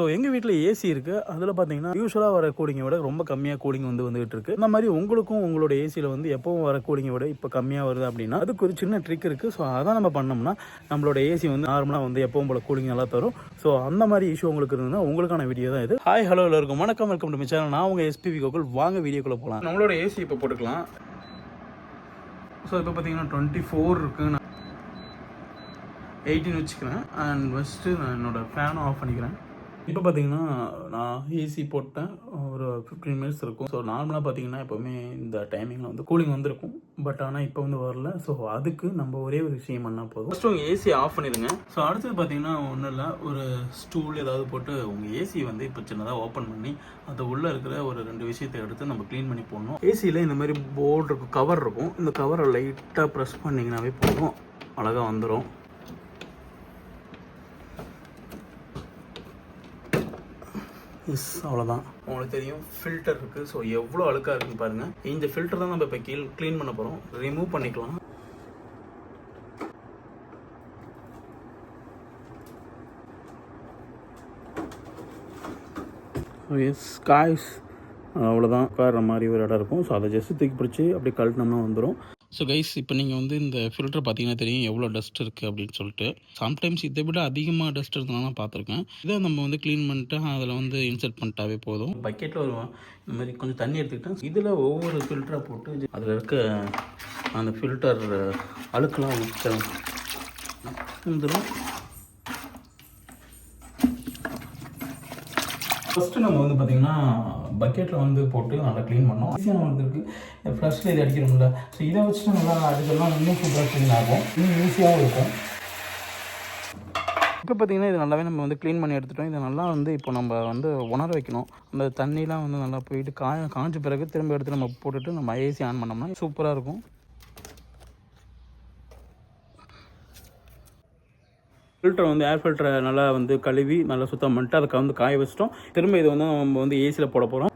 So எங்கள் வீட்டில் AC இருக்குது. அதில் பார்த்தீங்கன்னா யூஸ்வலாக வர கூலிங்கை விட ரொம்ப கம்மியாக கூலிங் வந்துகிட்டு இருக்குது. இந்த மாதிரி உங்களுக்கும் உங்களோட ஏசியில் எப்பவும் வர கூலிங்கை விட இப்போ கம்மியாக வருது அப்படின்னா அதுக்கு ஒரு சின்ன ட்ரிக் இருக்குது. ஸோ அதான் நம்ம பண்ணோம்னா நம்மளோட ஏசி நார்மலாக எப்பவும் போல கூலிங் நல்லா தரும். ஸோ அந்த மாதிரி இஷ்யூ உங்களுக்கு இருந்ததுன்னா உங்களுக்கான வீடியோ தான் இது. ஹாய் ஹலோ எல்லாருக்கும் வணக்கம், வெல்கம் டு மை சேனல். நான் உங்கள் எஸ்பிவி கோகுல். வாங்க வீடியோக்குள்ளே போகலாம். நம்மளோட ஏசி இப்போ போட்டுக்கலாம். ஸோ இப்போ பார்த்தீங்கன்னா 24 இருக்குது. 18 வச்சுக்கிறேன். அண்ட் ஃபஸ்ட்டு நான் என்னோடய ஃபேனும் ஆஃப் பண்ணிக்கிறேன். இப்போ பார்த்தீங்கன்னா நான் ஏசி போட்டேன், ஒரு 15 மினிட்ஸ் இருக்கும். ஸோ நார்மலாக பார்த்தீங்கன்னா எப்போவுமே இந்த டைமிங்கில் கூலிங் வந்திருக்கும். பட் ஆனால் இப்போ வரல. ஸோ அதுக்கு நம்ம ஒரே ஒரு விஷயம் பண்ணால் போதும். ஃபஸ்ட்டு உங்கள் ஏசி ஆஃப் பண்ணிடுங்க. ஸோ அடுத்தது பார்த்தீங்கன்னா ஒன்றும் இல்லை, ஒரு ஸ்டூல் ஏதாவது போட்டு உங்கள் ஏசி இப்போ சின்னதாக ஓப்பன் பண்ணி அது உள்ளே இருக்கிற ஒரு 2 விஷயத்தை எடுத்து நம்ம க்ளீன் பண்ணி போடணும். ஏசியில் இந்த மாதிரி போர்டு இருக்கும், கவர் இருக்கும். இந்த கவரை லைட்டாக ப்ரெஸ் பண்ணிங்கனாவே போதும், அழகாக வந்துடும். அவ்வளோதான். உங்களுக்கு தெரியும் ஃபில்டர் இருக்குது. ஸோ எவ்வளோ அழுக்காக இருக்குன்னு பாருங்கள். இந்த ஃபில்டர் தான் நம்ம இப்போ க்ளீன் பண்ண போகிறோம். ரிமூவ் பண்ணிக்கலாம். எஸ் காய்ஸ், அவ்வளோதான். உட்கார மாதிரி ஒரு இடம் இருக்கும். ஸோ அதை ஜஸ்ட்டு தூக்கி பிடிச்சி அப்படி கழட்டினோம்னா வந்துடும். ஸோ கைஸ், இப்போ நீங்கள் இந்த ஃபில்டர் பார்த்தீங்கன்னா தெரியும் எவ்வளோ டஸ்ட் இருக்குது அப்படின்னு சொல்லிட்டு. சம்டைம்ஸ் இதை விட அதிகமாக டஸ்ட் இருந்தாலும் நான் பார்த்துருக்கேன். இதை நம்ம க்ளீன் பண்ணிட்டு அதில் இன்சர்ட் பண்ணிட்டாவே போதும். பக்கெட்டில் வருவோம். இந்த மாதிரி கொஞ்சம் தண்ணி எடுத்துக்கிட்டேன். இதில் ஒவ்வொரு ஃபில்டராக போட்டு அதில் இருக்க அந்த ஃபில்டர் அழுக்கெல்லாம் வந்துடும். ஃபஸ்ட்டு நம்ம பார்த்தீங்கன்னா பக்கெட்டில் போட்டு நல்லா க்ளீன் பண்ணோம். ஈஸியாக இருக்குது. ஃப்ளஷில் இது அடிக்கணும்ல. ஸோ இதை வச்சுட்டு நல்லா அடிக்கலாம். இன்னும் சூப்பராக க்ளீன் ஆகும், இன்னும் ஈஸியாகவும் இருக்கும். இப்போ பார்த்தீங்கன்னா இது நல்லாவே நம்ம க்ளீன் பண்ணி எடுத்துட்டோம். இதை நல்லா இப்போ நம்ம உணர வைக்கணும். அந்த தண்ணிலாம் நல்லா போயிட்டு காஞ்ச பிறகு திரும்ப எடுத்து நம்ம போட்டுட்டு நம்ம ஏசி ஆன் பண்ணோம்னா சூப்பராக இருக்கும். ஃபில்டர் ஏர் ஃபில்டரை நல்லா கழுவி நல்லா சுத்தம் பண்ணிட்டு அதை காய வச்சிட்டோம். திரும்ப இதை நம்ம ஏசியில் போட போகிறோம்.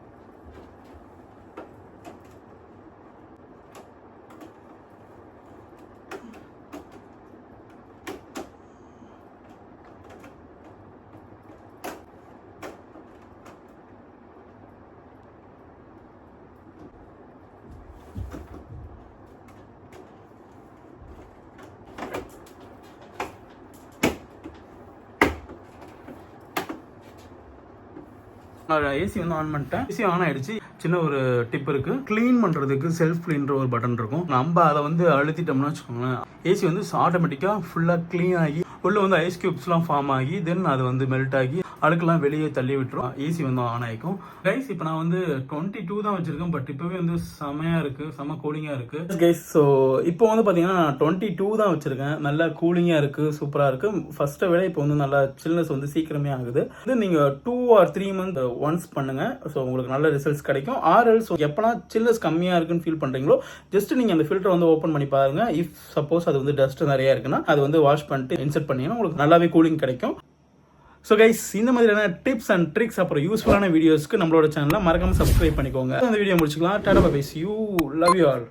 ஏசி ஆன் பண்ணிட்டேன். ஏசி ஆன் ஆகிடுச்சு. சின்ன ஒரு டிப் இருக்குது. க்ளீன் பண்ணுறதுக்கு செல்ஃப் க்ளீன்ற ஒரு பட்டன் இருக்கும். நம்ம அதை அழுத்திட்டோம்னா வச்சுக்கோங்களேன், ஏசி ஆட்டோமேட்டிக்காக ஃபுல்லாக க்ளீன் ஆகி உள்ளே ஐஸ் க்யூப்ஸ்லாம் ஃபார்ம் ஆகி தென் அது மெல்ட் ஆகி அழுக்கெல்லாம் வெளியே தள்ளி விட்டுரும். ஏசி ஆன் ஆகிக்கும். கைஸ், இப்போ நான் 22 தான் வச்சுருக்கேன். பட் இப்போவே செமையாக இருக்குது, செம்ம கூலிங்காக இருக்குது கைஸ். ஸோ இப்போ பார்த்தீங்கன்னா நான் 22 தான் வச்சுருக்கேன். நல்லா கூலிங்காக இருக்குது, சூப்பராக இருக்குது. ஃபஸ்ட்டை விட இப்போ நல்லா சில்னஸ் சீக்கிரமே ஆகுது. நீங்கள் 2 or 3 months ஒன்ஸ் பண்ணுங்கள். ஸோ உங்களுக்கு நல்ல ரிசல்ட்ஸ் கிடைக்கும். ஆர்எல்ஸ் எப்போனா சில்னஸ் கம்மியாக இருக்குன்னு ஃபீல் பண்ணுறீங்களோ ஜஸ்ட் நீங்கள் அந்த ஃபில்டர் ஓப்பன் பண்ணி பாருங்கள். இஃப் சப்போஸ் அது டஸ்ட் நிறையா இருக்குன்னா அது வாஷ் பண்ணிட்டு இன்சர்ட் பண்ணிங்கன்னா உங்களுக்கு நல்லாவே கூலிங் கிடைக்கும். ஸோ கைஸ், இந்த மாதிரியான டிப்ஸ் அண்ட் ட்ரிக்ஸ் அப்புறம் யூஸ்ஃபுல்லான வீடியோஸ்க்கு நம்மளோட சேனலை மறக்காமல் சப்ஸ்கிரைப் பண்ணிக்கோங்க. அந்த வீடியோ முடிச்சுக்கலாம். Ta ta bye, see you, love you all.